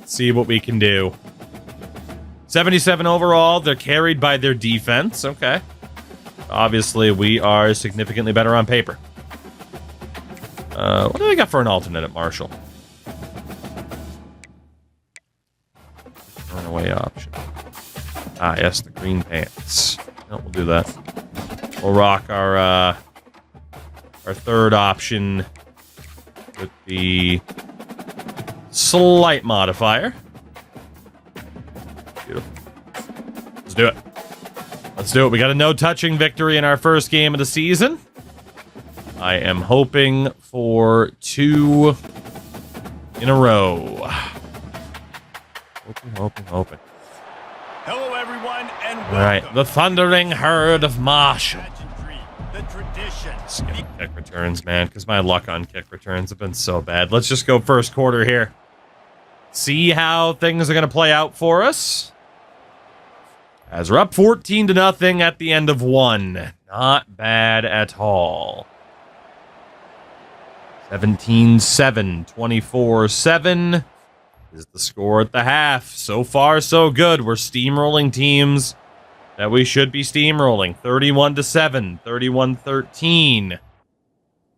See what we can do. 77 overall. They're carried by their defense. Okay. Obviously, we are significantly better on paper. What do they got for an alternate at Marshall? Runaway option. Ah, yes, the green pants. No, we'll do that. We'll rock our third option with the slight modifier. Beautiful. Let's do it. Let's do it. We got a no-touching victory in our first game of the season. I am hoping for 2 in a row. Hoping. Hello, everyone, and welcome. All right, the Thundering Herd of Marshall. The tradition. Skip kick returns, man, because my luck on kick returns have been so bad. Let's just go first quarter here. See how things are going to play out for us. As we're up 14-0 at the end of 1. Not bad at all. 17-7, 24-7 is the score at the half. So far, so good. We're steamrolling teams that we should be steamrolling. 31-7, 31-13.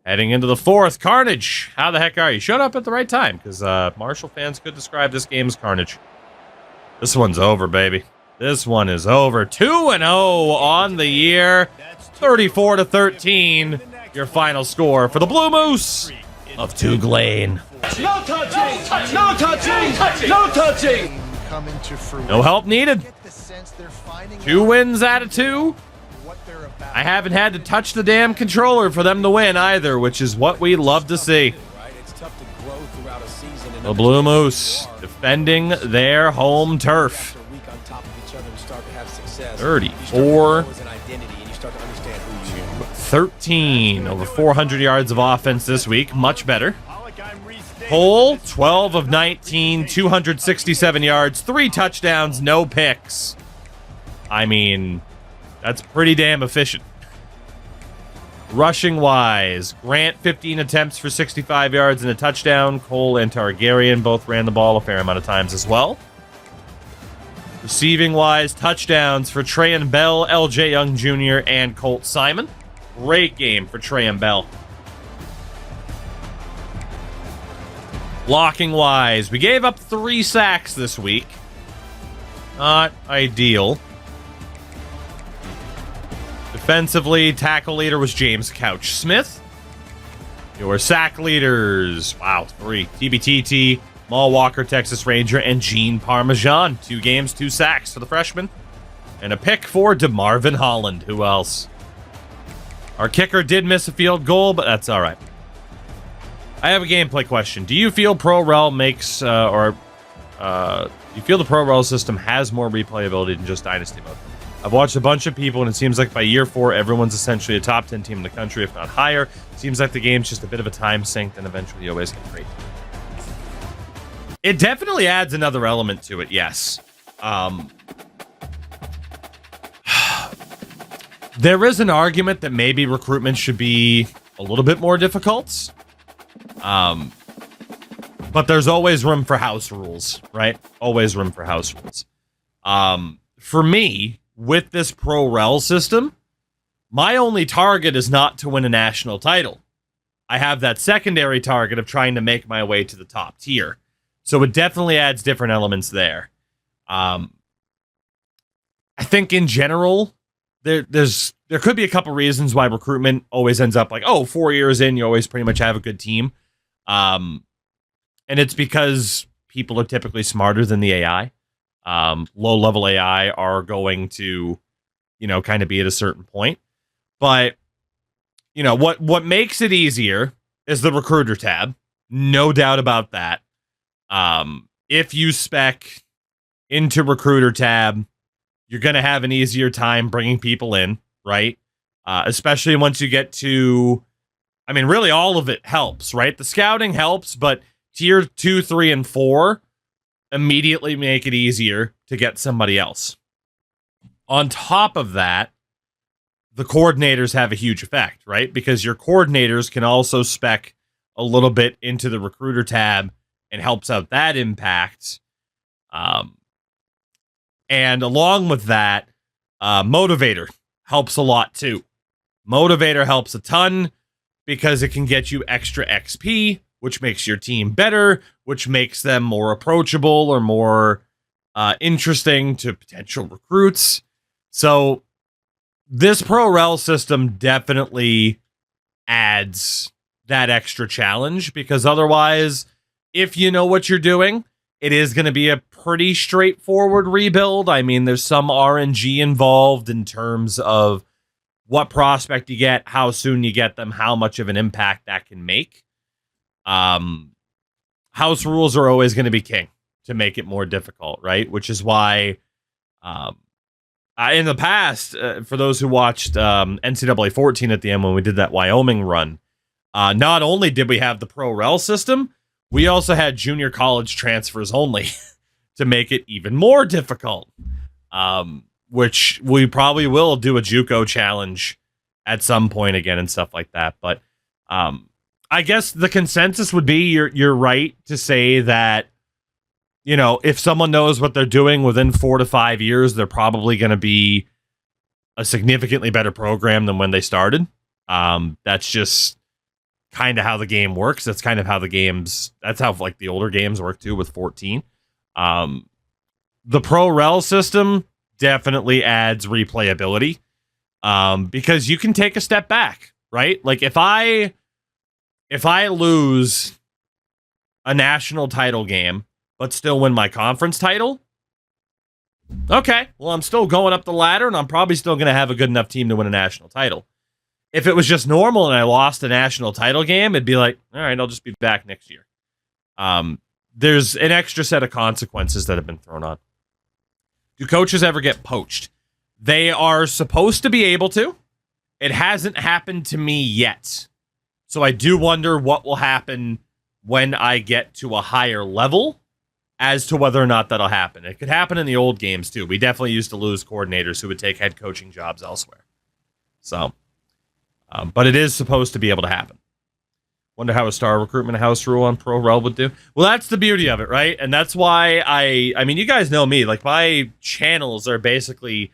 Heading into the 4th, Carnage. How the heck are you? Showed up at the right time, because Marshall fans could describe this game as Carnage. This one's over, baby. This one is over. 2-0 on the year. 34-13, your final score for the Blue Moose of TOUGLANE. No touching! No touching! No touching! No help needed. 2 wins out of 2. I haven't had to touch the damn controller for them to win either, which is what we love to see. The Blue Moose defending their home turf. 34-13. Over 400 yards of offense this week. Much better. Cole, 12 of 19, 267 yards, 3 touchdowns, no picks. I mean, that's pretty damn efficient. Rushing wise, Grant 15 attempts for 65 yards and a touchdown. Cole and Targaryen both ran the ball a fair amount of times as well. Receiving wise, touchdowns for Trey and Bell, LJ Young Jr., and Colt Simon. Great game for Trey and Bell. Blocking wise, we gave up 3 sacks this week. Not ideal. Defensively, tackle leader was James Couch Smith. Your sack leaders, wow, 3. TBTT, Maul Walker, Texas Ranger, and Gene Parmesan. 2 games, 2 sacks for the freshman. And a pick for DeMarvin Holland. Who else? Our kicker did miss a field goal, but that's all right. I have a gameplay question. Do you feel Pro Rel makes, do you feel the Pro Rel system has more replayability than just Dynasty mode? I've watched a bunch of people, and it seems like by year 4, everyone's essentially a top 10 team in the country, if not higher. Seems like the game's just a bit of a time sink, and eventually you always get great. It definitely adds another element to it, yes. There is an argument that maybe recruitment should be a little bit more difficult. But there's always room for house rules, right? Always room for house rules. For me, with this Pro Rel system, my only target is not to win a national title. I have that secondary target of trying to make my way to the top tier. So it definitely adds different elements there. I think in general, there could be a couple reasons why recruitment always ends up like, 4 years in, you always pretty much have a good team. And it's because people are typically smarter than the AI. Low-level AI are going to, kind of be at a certain point. But, what makes it easier is the recruiter tab. No doubt about that. If you spec into recruiter tab, you're going to have an easier time bringing people in, right? Especially once you get to, really all of it helps, right? The scouting helps, but tier 2, 3, and 4 immediately make it easier to get somebody else. On top of that, the coordinators have a huge effect, right? Because your coordinators can also spec a little bit into the recruiter tab and helps out that impact. And along with that, Motivator helps a lot too. Motivator helps a ton because it can get you extra XP, which makes your team better, which makes them more approachable or more interesting to potential recruits. So this Pro Rel system definitely adds that extra challenge, because otherwise, if you know what you're doing, it is going to be a pretty straightforward rebuild. There's some RNG involved in terms of what prospect you get, how soon you get them, how much of an impact that can make. House rules are always going to be king to make it more difficult, right? Which is why in the past, for those who watched NCAA 14 at the end when we did that Wyoming run, not only did we have the Pro Rel system, we also had junior college transfers only to make it even more difficult, which we probably will do a JUCO challenge at some point again and stuff like that. But I guess the consensus would be you're right to say that, if someone knows what they're doing within 4 to 5 years, they're probably going to be a significantly better program than when they started. That's just kind of how the game works. That's kind of how that's how like the older games work too with 14. The Pro Rel system definitely adds replayability. Because you can take a step back, right? Like if I lose a national title game, but still win my conference title, okay, well, I'm still going up the ladder, and I'm probably still going to have a good enough team to win a national title. If it was just normal and I lost a national title game, it'd be like, all right, I'll just be back next year. There's an extra set of consequences that have been thrown on. Do coaches ever get poached? They are supposed to be able to. It hasn't happened to me yet. So I do wonder what will happen when I get to a higher level as to whether or not that'll happen. It could happen in the old games, too. We definitely used to lose coordinators who would take head coaching jobs elsewhere. So, but it is supposed to be able to happen. Wonder how a star recruitment house rule on Pro Rel would do. Well, that's the beauty of it, right? And that's why I mean, you guys know me. Like, my channels are basically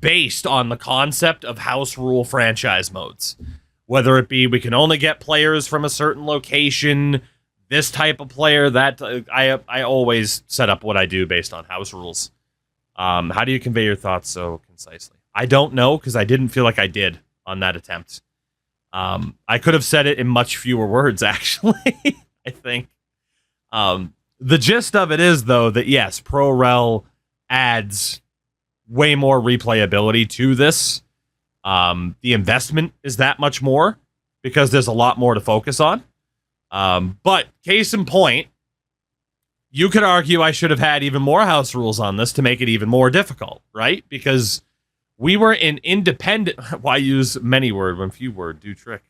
based on the concept of house rule franchise modes. Whether it be we can only get players from a certain location, this type of player, that I always set up what I do based on house rules. How do you convey your thoughts so concisely? I don't know, because I didn't feel like I did on that attempt. I could have said it in much fewer words, actually, I think. The gist of it is, though, that yes, Pro Rel adds way more replayability to this. The investment is that much more because there's a lot more to focus on. But case in point, you could argue I should have had even more house rules on this to make it even more difficult, right? Because we were in independent... Why use many word when few word do trick?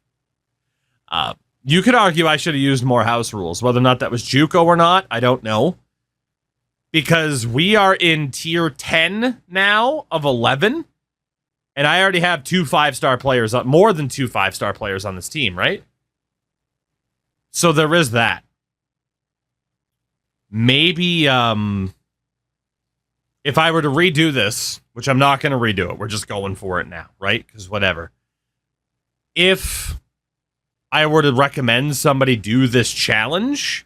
You could argue I should have used more house rules. Whether or not that was JUCO or not, I don't know. Because we are in tier 10 now of 11. And I already have 2 5-star players, more than 2 5-star players on this team, right? So there is that. Maybe if I were to redo this, which I'm not going to redo it, we're just going for it now, right? Because whatever. If I were to recommend somebody do this challenge,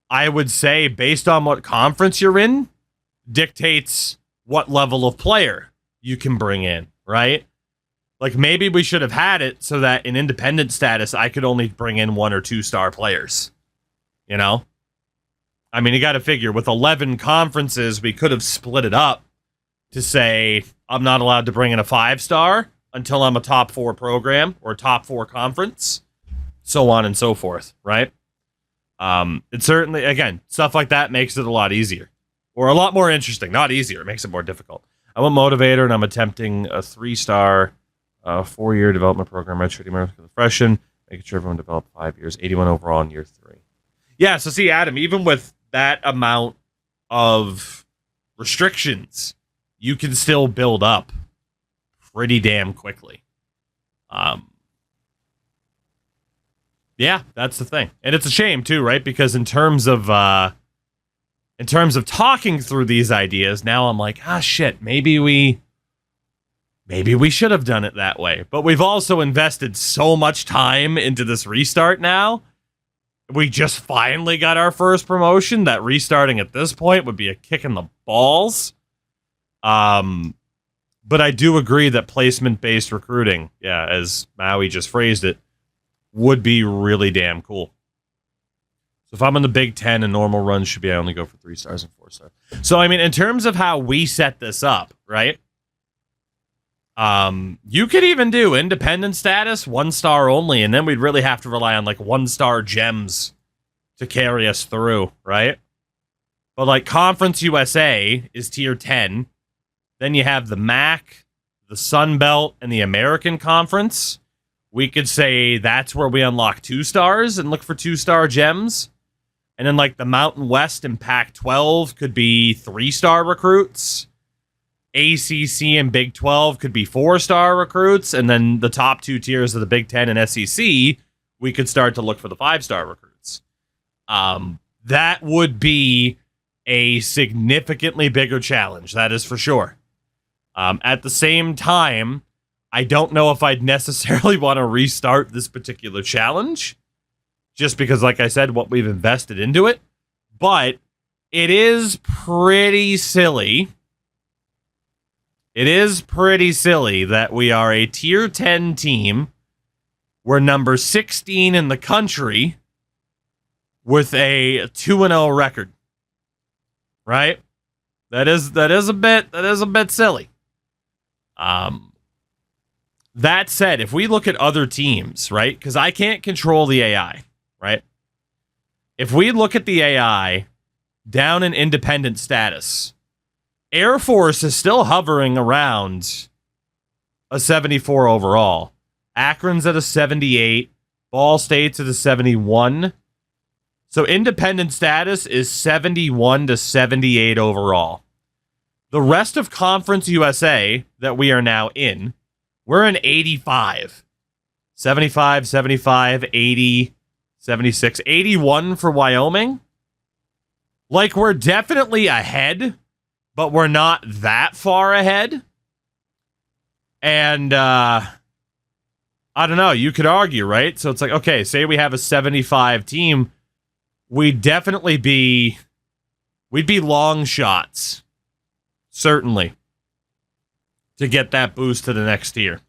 I would say based on what conference you're in, dictates what level of player you can bring in, right? Like maybe we should have had it so that in independent status, I could only bring in 1 or 2-star players, you know? I mean, you got to figure with 11 conferences, we could have split it up to say, I'm not allowed to bring in a 5-star until I'm a top 4 program or top 4 conference, so on and so forth, right? It certainly, again, stuff like that makes it a lot easier or a lot more interesting. Not easier. It makes it more difficult. I'm a motivator and I'm attempting a 3-star 4-year development program. Redshirting for the freshmen, making sure everyone developed 5 years, 81 overall in year 3. Yeah, so see, Adam, even with that amount of restrictions, you can still build up pretty damn quickly. Yeah, that's the thing. And it's a shame too, right? Because in terms of talking through these ideas, now I'm like, shit, maybe we should have done it that way. But we've also invested so much time into this restart now. We just finally got our first promotion. That restarting at this point would be a kick in the balls. But I do agree that placement-based recruiting, yeah, as Maui just phrased it, would be really damn cool. So if I'm in the Big Ten and normal runs should be, I only go for 3 stars and 4 stars. So, I mean, in terms of how we set this up, right? You could even do independent status, 1-star only, and then we'd really have to rely on like 1-star gems to carry us through, right? But like Conference USA is tier 10. Then you have the MAC, the Sun Belt, and the American Conference. We could say that's where we unlock 2 stars and look for 2-star gems. And then like the Mountain West and Pac-12 could be 3-star recruits. ACC and Big 12 could be 4-star recruits, and then the top 2 tiers of the Big 10 and SEC, we could start to look for the 5-star recruits. That would be a significantly bigger challenge, that is for sure. At the same time, I don't know if I'd necessarily want to restart this particular challenge, just because, like I said, what we've invested into it, but it is pretty silly It is pretty silly that we are a tier 10 team. We're number 16 in the country with a 2-0 record. Right? That is a bit silly. That said, if we look at other teams, right? Because I can't control the AI, right? If we look at the AI down in independent status, Air Force is still hovering around a 74 overall. Akron's at a 78. Ball State's at a 71. So independent status is 71 to 78 overall. The rest of Conference USA that we are now in, we're in 85. 75, 75, 80, 76, 81 for Wyoming. Like, we're definitely ahead, but we're not that far ahead. And, I don't know, you could argue, right? So it's like, okay, say we have a 75 team, we'd be long shots, certainly, to get that boost to the next tier.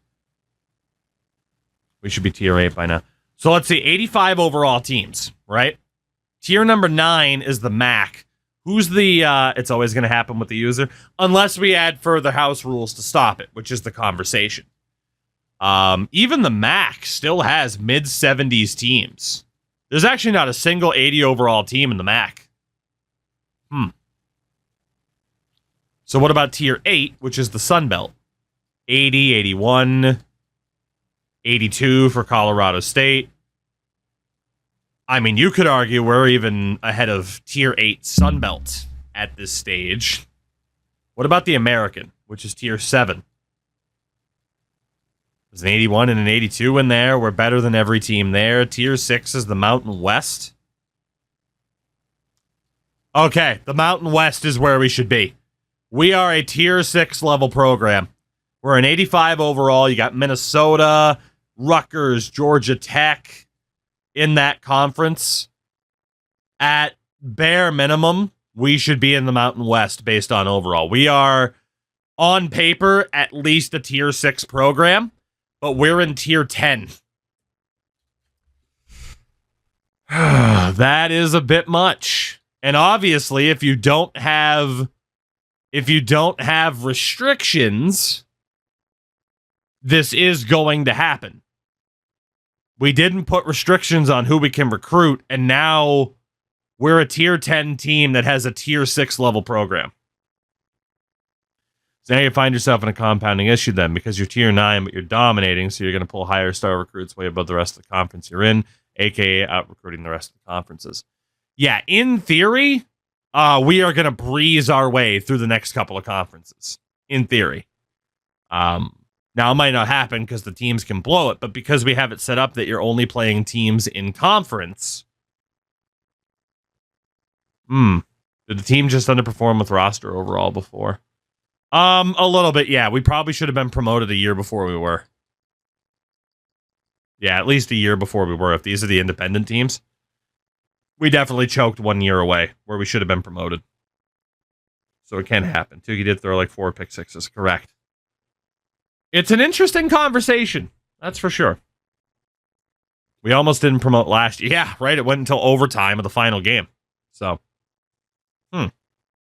We should be tier 8 by now. So let's see, 85 overall teams, right? Tier number 9 is the MAC. Who's the, it's always going to happen with the user, unless we add further house rules to stop it, which is the conversation. Even the MAC still has mid-70s teams. There's actually not a single 80 overall team in the MAC. So what about tier 8, which is the Sun Belt? 80, 81, 82 for Colorado State. I mean, you could argue we're even ahead of tier 8 Sun Belt at this stage. What about the American, which is tier 7? There's an 81 and an 82 in there. We're better than every team there. Tier 6 is the Mountain West. Okay, the Mountain West is where we should be. We are a tier 6 level program. We're an 85 overall. You got Minnesota, Rutgers, Georgia Tech in that conference. At bare minimum, we should be in the Mountain West based on overall. We are, on paper, at least a tier 6 program, but we're in tier 10. That is a bit much. And obviously, if you don't have restrictions, this is going to happen. We didn't put restrictions on who we can recruit, and now we're a tier 10 team that has a tier 6 level program. So now you find yourself in a compounding issue then, because you're tier 9, but you're dominating, so you're going to pull higher star recruits way above the rest of the conference you're in, aka out recruiting the rest of the conferences. Yeah, in theory, we are going to breeze our way through the next couple of conferences. In theory. Now, it might not happen because the teams can blow it, but because we have it set up that you're only playing teams in conference. Did the team just underperform with roster overall before? A little bit, yeah. We probably should have been promoted a year before we were. Yeah, at least a year before we were. If these are the independent teams, we definitely choked 1 year away where we should have been promoted. So it can happen. Toogie did throw like 4 pick sixes. Correct. It's an interesting conversation. That's for sure. We almost didn't promote last year. Yeah, right. It went until overtime of the final game. So,